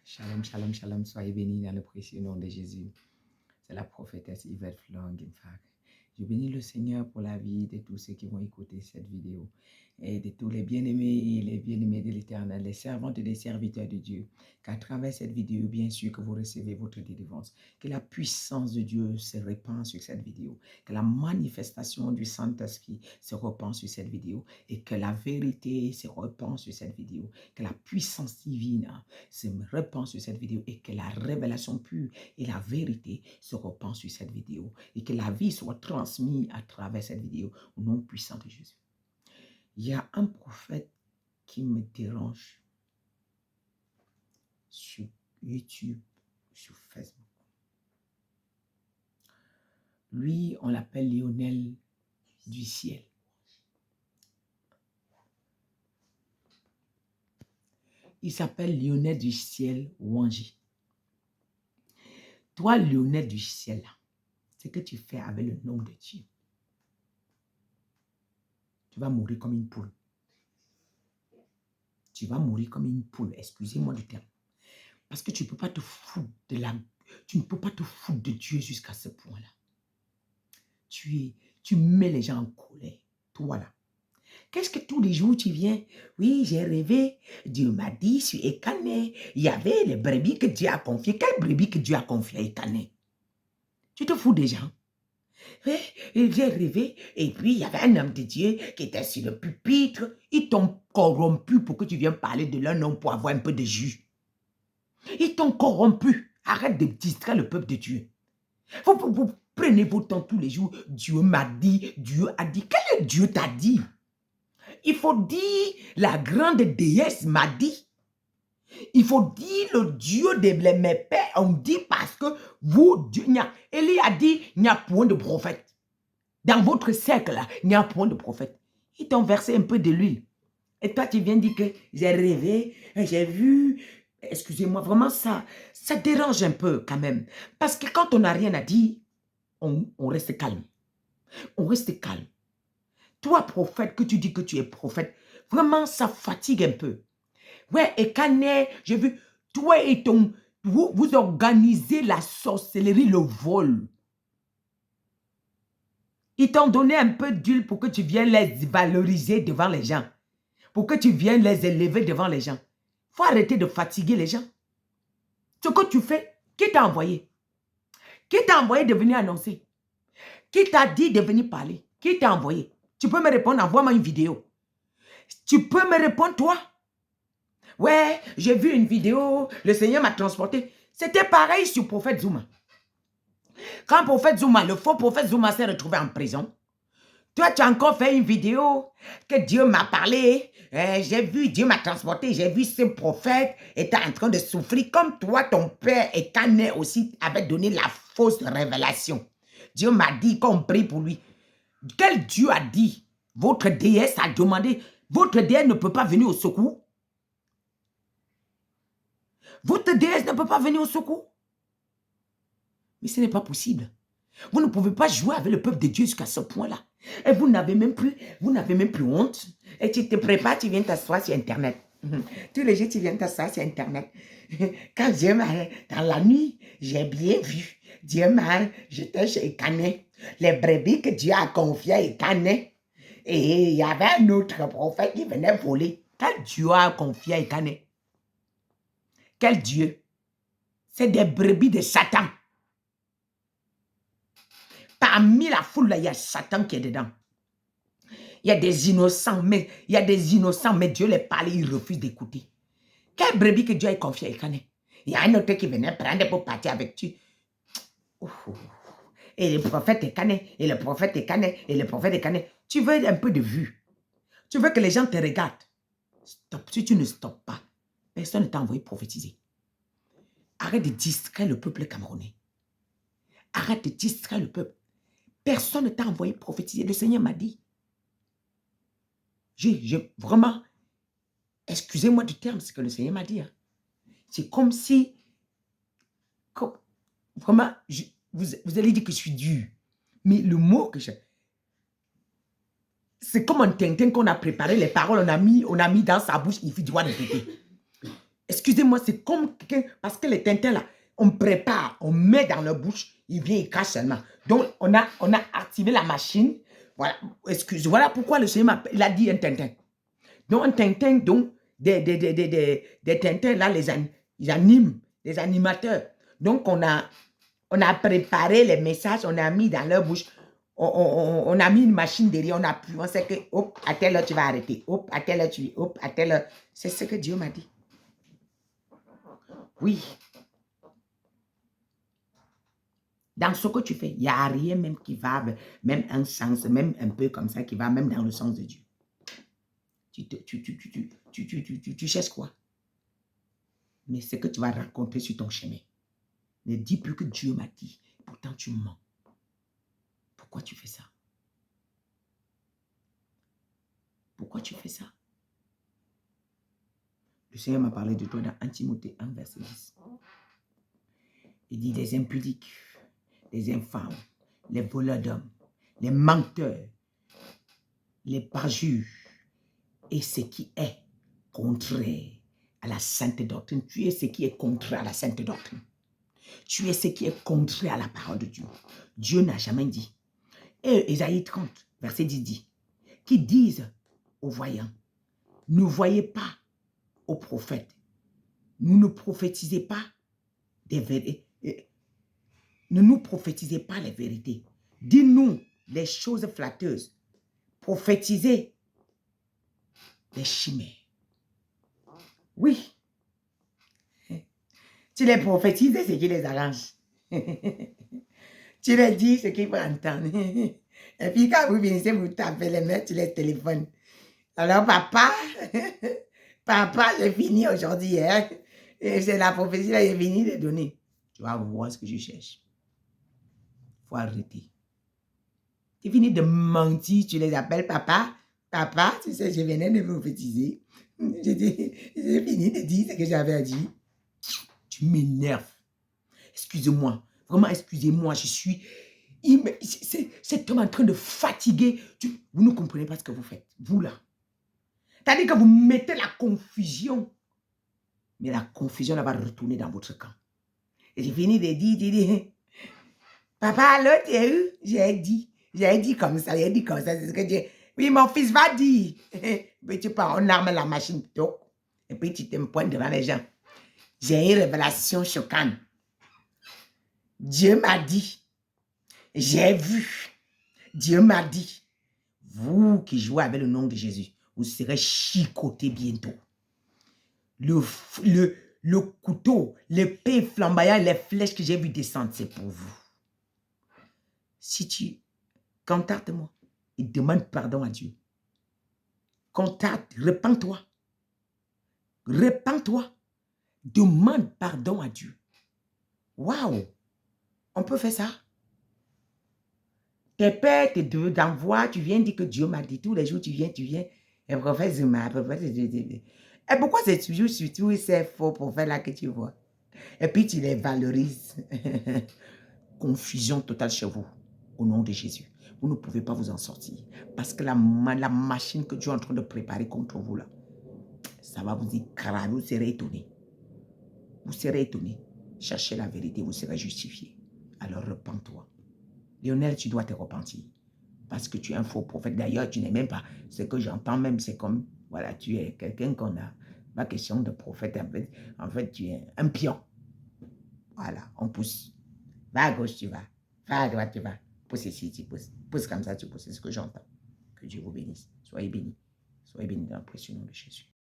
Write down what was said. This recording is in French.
Shalom, shalom, shalom. Soyez bénis dans le précieux nom de Jésus. C'est la prophétesse Yvette Flong-Gimfak. Je bénis le Seigneur pour la vie de tous ceux qui vont écouter cette vidéo et de tous les bien-aimés et les bien-aimés de l'Éternel, les servantes et les serviteurs de Dieu, qu'à travers cette vidéo, bien sûr, que vous recevez votre délivrance, que la puissance de Dieu se répand sur cette vidéo, que la manifestation du Saint-Esprit se répand sur cette vidéo et que la vérité se répand sur cette vidéo, que la puissance divine se répand sur cette vidéo et que la révélation pure et la vérité se répand sur cette vidéo et que la vie soit transmise à travers cette vidéo au nom puissant de Jésus. Il y a un prophète qui me dérange sur YouTube, sur Facebook. Lui, on l'appelle Lionel du ciel. Il s'appelle Lionel du ciel Wanji. Toi, Lionel du ciel, c'est que tu fais avec le nom de Dieu. Tu vas mourir comme une poule. Tu vas mourir comme une poule, excusez-moi du terme. Parce que tu ne peux pas te foutre tu ne peux pas te foutre de Dieu jusqu'à ce point-là. Tu mets les gens en colère, toi là. Qu'est-ce que tous les jours tu viens? Oui, j'ai rêvé, Dieu m'a dit sur Ekane, il y avait les brebis que Dieu a confiées. Quelles brebis que Dieu a confiées à Ekane? Tu te fous des gens? Oui, j'ai rêvé, et puis il y avait un homme de Dieu qui était sur le pupitre. Ils t'ont corrompu pour que tu viennes parler de leur nom pour avoir un peu de jus. Ils t'ont corrompu. Arrête de distraire le peuple de Dieu. Vous prenez vos temps tous les jours. Dieu m'a dit, Dieu a dit. Quel Dieu t'a dit? Il faut dire la grande déesse m'a dit. Il faut dire le Dieu de mes pères. On dit parce que vous, Dieu, Élie a dit, il n'y a point de prophète. Dans votre cercle, là, il n'y a point de prophète. Ils t'ont versé un peu de l'huile. Et toi, tu viens dire que j'ai rêvé, j'ai vu. Excusez-moi, vraiment, ça dérange un peu quand même. Parce que quand on n'a rien à dire, on reste calme. On reste calme. Toi, prophète, que tu dis que tu es prophète, vraiment, ça fatigue un peu. Ouais, et Kané, j'ai vu, toi et vous organisez la sorcellerie, le vol. Ils t'ont donné un peu d'huile pour que tu viennes les valoriser devant les gens. Pour que tu viennes les élever devant les gens. Il faut arrêter de fatiguer les gens. Ce que tu fais, qui t'a envoyé? Qui t'a envoyé de venir annoncer? Qui t'a dit de venir parler? Qui t'a envoyé? Tu peux me répondre, envoie-moi une vidéo. Tu peux me répondre, toi? Ouais, j'ai vu une vidéo, le Seigneur m'a transporté. C'était pareil sur le prophète Zuma. Quand le prophète Zuma, le faux prophète Zuma s'est retrouvé en prison, toi, tu as encore fait une vidéo que Dieu m'a parlé. J'ai vu, Dieu m'a transporté. J'ai vu ce prophète était en train de souffrir. Comme toi, ton père et Canet aussi avait donné la fausse révélation. Dieu m'a dit qu'on prie pour lui. Quel Dieu a dit? Votre déesse a demandé. Votre déesse ne peut pas venir au secours. Votre déesse ne peut pas venir au secours. Mais ce n'est pas possible. Vous ne pouvez pas jouer avec le peuple de Dieu jusqu'à ce point-là. Et vous n'avez même plus honte. Et tu te prépares, tu viens t'asseoir sur Internet. Tous les jours, tu viens t'asseoir sur Internet. Quand Dieu m'a, dans la nuit, j'ai bien vu. Dieu m'a, j'étais chez Canet. Les brebis que Dieu a confiées à Canet. Et il y avait un autre prophète qui venait voler. Quel Dieu a confié à Canet? Quel Dieu? C'est des brebis de Satan. Parmi la foule, là, il y a Satan qui est dedans. Il y a des innocents, mais Dieu les parle, ils refusent d'écouter. Quelle brebis que Dieu a confié à Ekane? Il y a un autre qui venait prendre pour partir avec tu. Et le prophète Ekane, et le prophète Ekane, et le prophète Ekane. Tu veux un peu de vue. Tu veux que les gens te regardent. Stop. Si tu ne stoppes pas, personne ne t'a envoyé prophétiser. Arrête de distraire le peuple camerounais. Arrête de distraire le peuple. Personne ne t'a envoyé prophétiser. Le Seigneur m'a dit. Vraiment, excusez-moi du terme, ce que le Seigneur m'a dit. Hein. C'est comme si, vraiment, vous allez dire que je suis dur. Mais le mot que j'ai, c'est comme un tintin qu'on a préparé, les paroles, on a mis dans sa bouche, il fait droit de répéter. Excusez-moi, c'est comme quelqu'un, parce que les tintins là, on prépare, on met dans leur bouche, il vient, il cache seulement. Donc, on a activé la machine. Voilà, voilà pourquoi le Seigneur il a dit un tintin. Donc, un tintin, donc, des tintins là, ils animent, les animateurs. Donc, on a préparé les messages, on a mis dans leur bouche. On a mis une machine derrière, on appuie, on sait que, hop, à telle heure tu vas arrêter, hop, à telle heure tu dis, hop, à telle heure. C'est ce que Dieu m'a dit. Oui. Dans ce que tu fais, il n'y a rien même qui va, même un sens, même un peu comme ça, qui va même dans le sens de Dieu. Tu cherches quoi? Mais ce que tu vas rencontrer sur ton chemin. Ne dis plus que Dieu m'a dit. Pourtant, tu mens. Pourquoi tu fais ça? Pourquoi tu fais ça? Le Seigneur m'a parlé de toi dans 1 Timothée 1, verset 10. Il dit les impudiques, les infâmes, les voleurs d'hommes, les menteurs, les parjures et ce qui est contraire à la sainte doctrine. Tu es ce qui est contraire à la sainte doctrine. Tu es ce qui est contraire à la parole de Dieu. Dieu n'a jamais dit. Et Ésaïe 30, verset 10 dit, qui disent aux voyants, ne voyez pas aux prophètes, nous ne prophétisez pas des vérités. Ne nous prophétisez pas les vérités. Dis-nous les choses flatteuses. Prophétisez les chimères. Oui. Tu les prophétises ce qui les arrange. Tu les dis ce qu'il faut entendre. Et puis quand vous finissez, vous tapez les mains, tu les téléphones. Alors papa, papa, j'ai fini aujourd'hui. Hein? Et c'est la prophétie là, j'ai fini de donner. Tu vas voir ce que je cherche. Il faut arrêter. Tu finis de mentir, tu les appelles papa. Papa, tu sais, je venais de prophétiser. J'ai fini de dire ce que j'avais à dire. Tu m'énerves. Excusez-moi. Vraiment, excusez-moi. Je suis... Cet homme en train de fatiguer. Vous ne comprenez pas ce que vous faites. Vous là. C'est-à-dire que vous mettez la confusion. Mais la confusion là, va retourner dans votre camp. Et j'ai fini de dire, tu dis, papa, l'autre, tu es où? J'ai dit comme ça, c'est ce que j'ai... Oui, mon fils va dire. Puis tu pars, on arme la machine, et puis tu te pointes devant les gens. J'ai une révélation choquante. Dieu m'a dit, j'ai vu, Dieu m'a dit, vous qui jouez avec le nom de Jésus, vous serez chicotés bientôt. Le couteau, l'épée flamboyante, les flèches que j'ai vu descendre, c'est pour vous. Si tu contactes-moi et demande pardon à Dieu, contacte, repens-toi. Repens-toi. Demande pardon à Dieu. Waouh! On peut faire ça? Tes pères t'envoient, tu viens dire que Dieu m'a dit. Tous les jours, tu viens. Et prophète Zuma, et pourquoi c'est toujours surtout ces faux prophètes là que tu vois? Et puis tu les valorises. Confusion totale chez vous. Au nom de Jésus. Vous ne pouvez pas vous en sortir. Parce que la machine que Dieu est en train de préparer contre vous là, ça va vous écraser. Vous serez étonné. Vous serez étonné. Cherchez la vérité, vous serez justifié. Alors repens-toi. Lionel, tu dois te repentir. Parce que tu es un faux prophète. D'ailleurs, tu n'es même pas. Ce que j'entends même, c'est comme, voilà, tu es quelqu'un qu'on a. Pas question de prophète. En fait, tu es un pion. Voilà, on pousse. Va à gauche, tu vas. Va à droite, tu vas. Pousse ici, tu pousses. Pousse comme ça, tu pousses. C'est ce que j'entends. Que Dieu vous bénisse. Soyez bénis. Soyez bénis dans le précieux nom de Jésus.